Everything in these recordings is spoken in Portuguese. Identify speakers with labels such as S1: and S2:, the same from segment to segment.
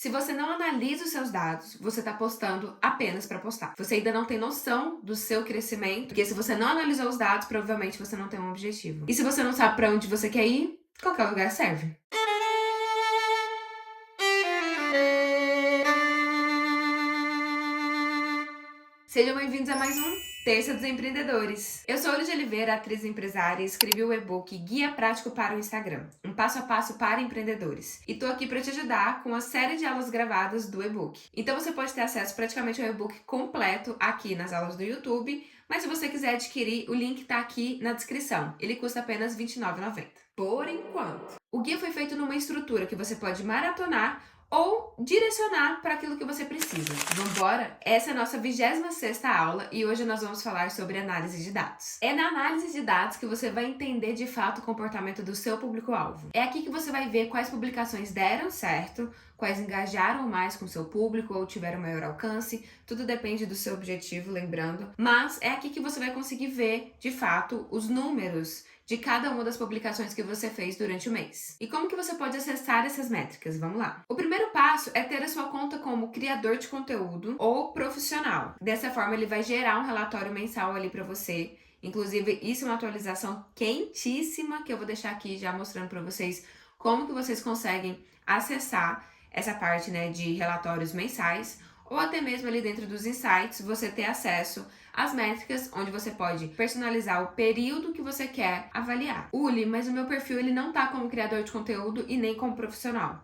S1: Se você não analisa os seus dados, você está postando apenas para postar. Você ainda não tem noção do seu crescimento, porque se você não analisou os dados, provavelmente você não tem um objetivo. E se você não sabe para onde você quer ir, qualquer lugar serve. Sejam bem-vindos a mais um Terça dos Empreendedores. Eu sou Lígia Oliveira, atriz e empresária, e escrevi o e-book Guia Prático para o Instagram, um passo a passo para empreendedores. E tô aqui para te ajudar com a série de aulas gravadas do e-book. Então você pode ter acesso praticamente ao e-book completo aqui nas aulas do YouTube, mas se você quiser adquirir, o link tá aqui na descrição. Ele custa apenas R$ 29,90. Por enquanto. O guia foi feito numa estrutura que você pode maratonar ou direcionar para aquilo que você precisa. Vambora? Essa é a nossa 26ª aula e hoje nós vamos falar sobre análise de dados. É na análise de dados que você vai entender de fato o comportamento do seu público-alvo. É aqui que você vai ver quais publicações deram certo, quais engajaram mais com o seu público ou tiveram maior alcance, tudo depende do seu objetivo, lembrando. Mas é aqui que você vai conseguir ver, de fato, os números de cada uma das publicações que você fez durante o mês. E como que você pode acessar essas métricas? Vamos lá. O primeiro passo é ter a sua conta como criador de conteúdo ou profissional. Dessa forma, ele vai gerar um relatório mensal ali para você. Inclusive, isso é uma atualização quentíssima que eu vou deixar aqui já mostrando para vocês como que vocês conseguem acessar essa parte, né, de relatórios mensais, ou até mesmo ali dentro dos insights, você ter acesso às métricas, onde você pode personalizar o período que você quer avaliar. Uli, mas o meu perfil ele não tá como criador de conteúdo e nem como profissional.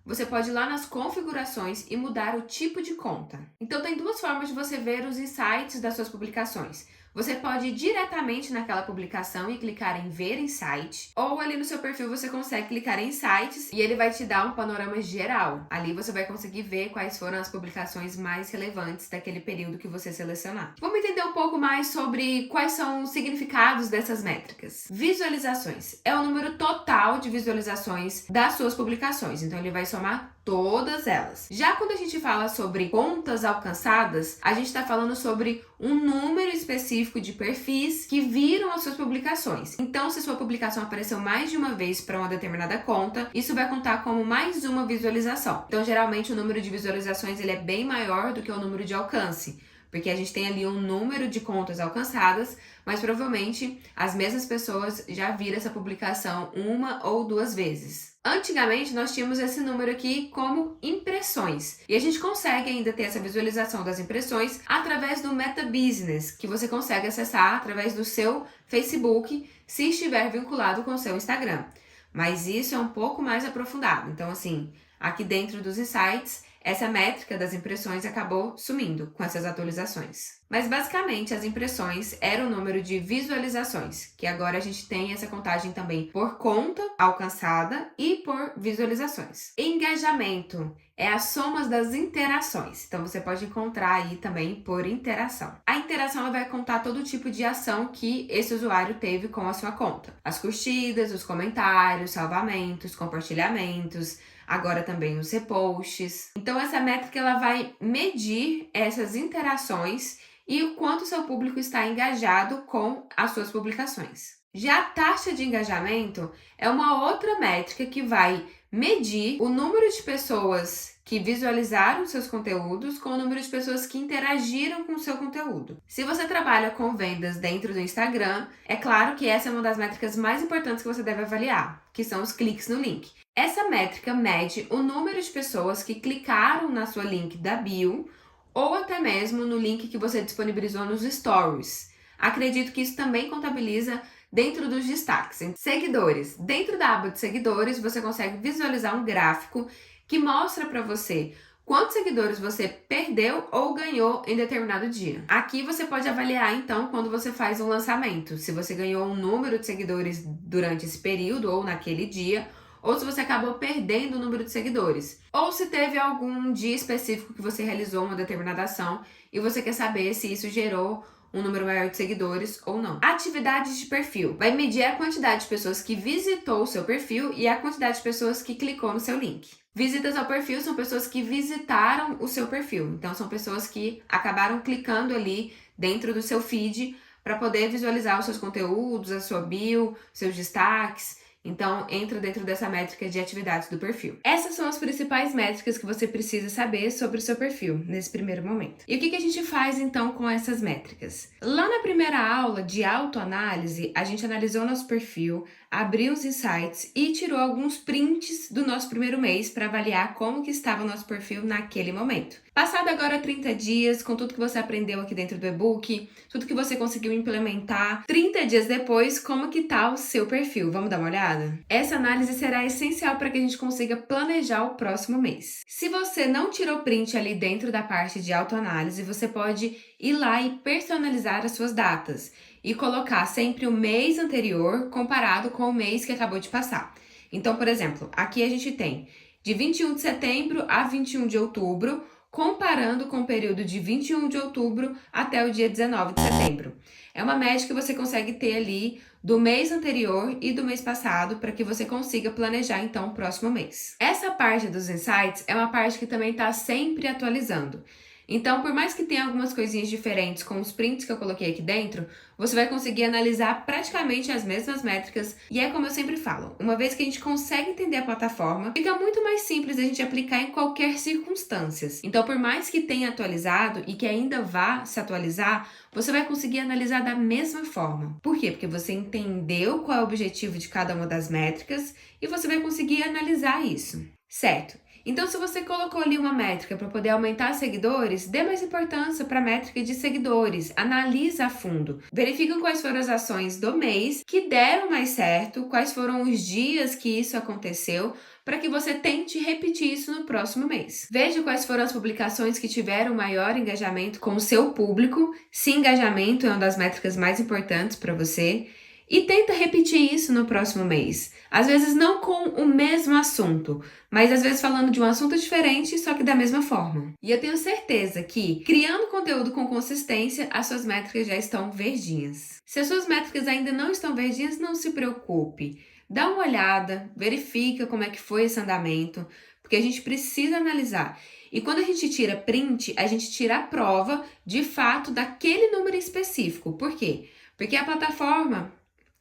S1: Você pode ir lá nas configurações e mudar o tipo de conta. Então tem duas formas de você ver os insights das suas publicações. Você pode ir diretamente naquela publicação e clicar em ver insight, ou ali no seu perfil você consegue clicar em insights e ele vai te dar um panorama geral. Ali você vai conseguir ver quais foram as publicações mais relevantes daquele período que você selecionar. Vamos entender um pouco mais sobre quais são os significados dessas métricas. Visualizações é o número total de visualizações das suas publicações, então ele vai somar todas elas. Já quando a gente fala sobre contas alcançadas, a gente está falando sobre um número específico de perfis que viram as suas publicações. Então, se sua publicação apareceu mais de uma vez para uma determinada conta, isso vai contar como mais uma visualização. Então, geralmente, o número de visualizações ele é bem maior do que o número de alcance, porque a gente tem ali um número de contas alcançadas, mas provavelmente as mesmas pessoas já viram essa publicação uma ou duas vezes. Antigamente, nós tínhamos esse número aqui como impressões. E a gente consegue ainda ter essa visualização das impressões através do Meta Business, que você consegue acessar através do seu Facebook, se estiver vinculado com o seu Instagram. Mas isso é um pouco mais aprofundado. Então, assim, aqui dentro dos insights, essa métrica das impressões acabou sumindo com essas atualizações. Mas basicamente as impressões eram o número de visualizações, que agora a gente tem essa contagem também por conta alcançada e por visualizações. Engajamento é a soma das interações, então você pode encontrar aí também por interação. A interação ela vai contar todo tipo de ação que esse usuário teve com a sua conta. As curtidas, os comentários, salvamentos, compartilhamentos, agora também os reposts. Então essa métrica ela vai medir essas interações e o quanto seu público está engajado com as suas publicações. Já a taxa de engajamento é uma outra métrica que vai medir o número de pessoas que visualizaram seus conteúdos com o número de pessoas que interagiram com o seu conteúdo. Se você trabalha com vendas dentro do Instagram, é claro que essa é uma das métricas mais importantes que você deve avaliar, que são os cliques no link. Essa métrica mede o número de pessoas que clicaram na sua link da bio ou até mesmo no link que você disponibilizou nos stories. Acredito que isso também contabiliza dentro dos destaques. Seguidores. Dentro da aba de seguidores, você consegue visualizar um gráfico que mostra para você quantos seguidores você perdeu ou ganhou em determinado dia. Aqui você pode avaliar, então, quando você faz um lançamento, se você ganhou um número de seguidores durante esse período ou naquele dia, ou se você acabou perdendo o número de seguidores, ou se teve algum dia específico que você realizou uma determinada ação e você quer saber se isso gerou um número maior de seguidores ou não. Atividades de perfil. Vai medir a quantidade de pessoas que visitou o seu perfil e a quantidade de pessoas que clicou no seu link. Visitas ao perfil são pessoas que visitaram o seu perfil. Então, são pessoas que acabaram clicando ali dentro do seu feed para poder visualizar os seus conteúdos, a sua bio, seus destaques. Então, entra dentro dessa métrica de atividades do perfil. Essas são as principais métricas que você precisa saber sobre o seu perfil nesse primeiro momento. E o que a gente faz então com essas métricas? Lá na primeira aula de autoanálise, a gente analisou nosso perfil, abriu os insights e tirou alguns prints do nosso primeiro mês para avaliar como que estava o nosso perfil naquele momento. Passado agora 30 dias, com tudo que você aprendeu aqui dentro do e-book, tudo que você conseguiu implementar, 30 dias depois, como que tá o seu perfil? Vamos dar uma olhada? Essa análise será essencial para que a gente consiga planejar o próximo mês. Se você não tirou print ali dentro da parte de autoanálise, você pode ir lá e personalizar as suas datas e colocar sempre o mês anterior comparado com o mês que acabou de passar. Então, por exemplo, aqui a gente tem de 21 de setembro a 21 de outubro, comparando com o período de 21 de outubro até o dia 19 de setembro. É uma média que você consegue ter ali do mês anterior e do mês passado para que você consiga planejar então o próximo mês. Essa parte dos insights é uma parte que também está sempre atualizando. Então, por mais que tenha algumas coisinhas diferentes com os prints que eu coloquei aqui dentro, você vai conseguir analisar praticamente as mesmas métricas. E é como eu sempre falo, uma vez que a gente consegue entender a plataforma, fica muito mais simples a gente aplicar em qualquer circunstância. Então, por mais que tenha atualizado e que ainda vá se atualizar, você vai conseguir analisar da mesma forma. Por quê? Porque você entendeu qual é o objetivo de cada uma das métricas e você vai conseguir analisar isso, certo? Então, se você colocou ali uma métrica para poder aumentar seguidores, dê mais importância para a métrica de seguidores, analisa a fundo, verifica quais foram as ações do mês que deram mais certo, quais foram os dias que isso aconteceu, para que você tente repetir isso no próximo mês. Veja quais foram as publicações que tiveram maior engajamento com o seu público, se engajamento é uma das métricas mais importantes para você, e tenta repetir isso no próximo mês. Às vezes não com o mesmo assunto, mas às vezes falando de um assunto diferente, só que da mesma forma. E eu tenho certeza que, criando conteúdo com consistência, as suas métricas já estão verdinhas. Se as suas métricas ainda não estão verdinhas, não se preocupe. Dá uma olhada, verifica como é que foi esse andamento, porque a gente precisa analisar. E quando a gente tira print, a gente tira a prova, de fato, daquele número específico. Por quê? Porque a plataforma,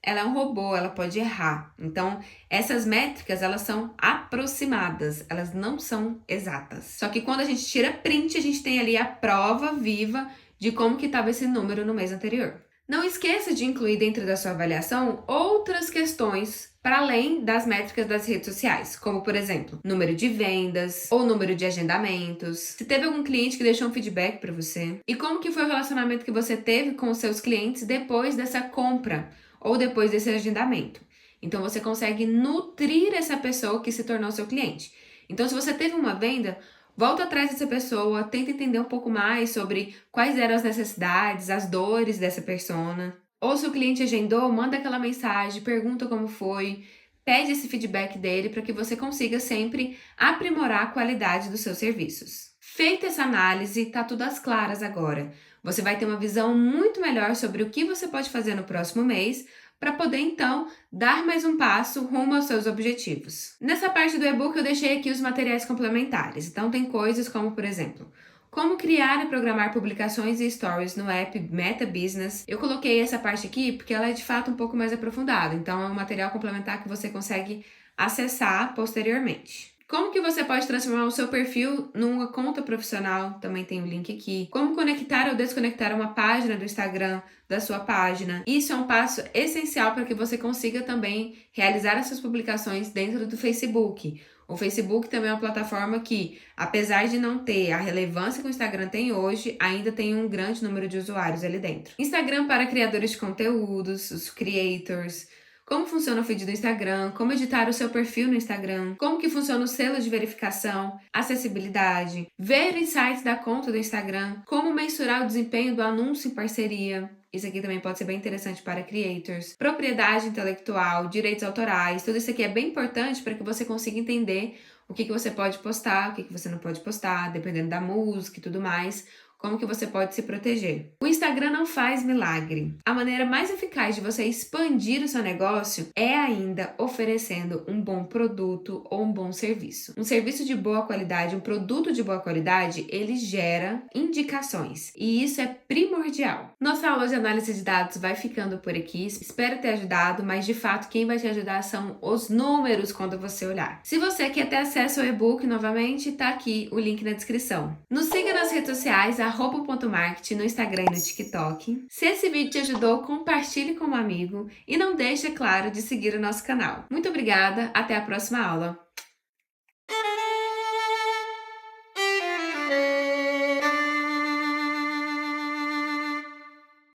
S1: ela é um robô, ela pode errar. Então, essas métricas, elas são aproximadas, elas não são exatas. Só que quando a gente tira print, a gente tem ali a prova viva de como que estava esse número no mês anterior. Não esqueça de incluir dentro da sua avaliação outras questões para além das métricas das redes sociais, como, por exemplo, número de vendas ou número de agendamentos, se teve algum cliente que deixou um feedback para você e como que foi o relacionamento que você teve com os seus clientes depois dessa compra ou depois desse agendamento. Então, você consegue nutrir essa pessoa que se tornou seu cliente. Então, se você teve uma venda, volta atrás dessa pessoa, tenta entender um pouco mais sobre quais eram as necessidades, as dores dessa persona. Ou se o cliente agendou, manda aquela mensagem, pergunta como foi, pede esse feedback dele para que você consiga sempre aprimorar a qualidade dos seus serviços. Feita essa análise, tá tudo às claras agora. Você vai ter uma visão muito melhor sobre o que você pode fazer no próximo mês para poder, então, dar mais um passo rumo aos seus objetivos. Nessa parte do e-book eu deixei aqui os materiais complementares. Então, tem coisas como, por exemplo, como criar e programar publicações e stories no app Meta Business. Eu coloquei essa parte aqui porque ela é de fato um pouco mais aprofundada. Então, é um material complementar que você consegue acessar posteriormente. Como que você pode transformar o seu perfil numa conta profissional? Também tem o link aqui. Como conectar ou desconectar uma página do Instagram da sua página? Isso é um passo essencial para que você consiga também realizar as suas publicações dentro do Facebook. O Facebook também é uma plataforma que, apesar de não ter a relevância que o Instagram tem hoje, ainda tem um grande número de usuários ali dentro. Instagram para criadores de conteúdos, os creators. Como funciona o feed do Instagram, como editar o seu perfil no Instagram, como que funciona o selo de verificação, acessibilidade, ver insights da conta do Instagram, como mensurar o desempenho do anúncio em parceria. Isso aqui também pode ser bem interessante para creators. Propriedade intelectual, direitos autorais, tudo isso aqui é bem importante para que você consiga entender o que você pode postar, o que você não pode postar, dependendo da música e tudo mais. como que você pode se proteger. O Instagram não faz milagre. A maneira mais eficaz de você expandir o seu negócio é ainda oferecendo um bom produto ou um bom serviço. Um serviço de boa qualidade, um produto de boa qualidade, ele gera indicações e isso é primordial. Nossa aula de análise de dados vai ficando por aqui. Espero ter ajudado, mas de fato quem vai te ajudar são os números quando você olhar. Se você quer ter acesso ao e-book novamente, tá aqui o link na descrição. Nos siga nas redes sociais, @pontomarketing, no Instagram e no TikTok. Se esse vídeo te ajudou, compartilhe com um amigo e não deixe, é claro, de seguir o nosso canal. Muito obrigada, até a próxima aula.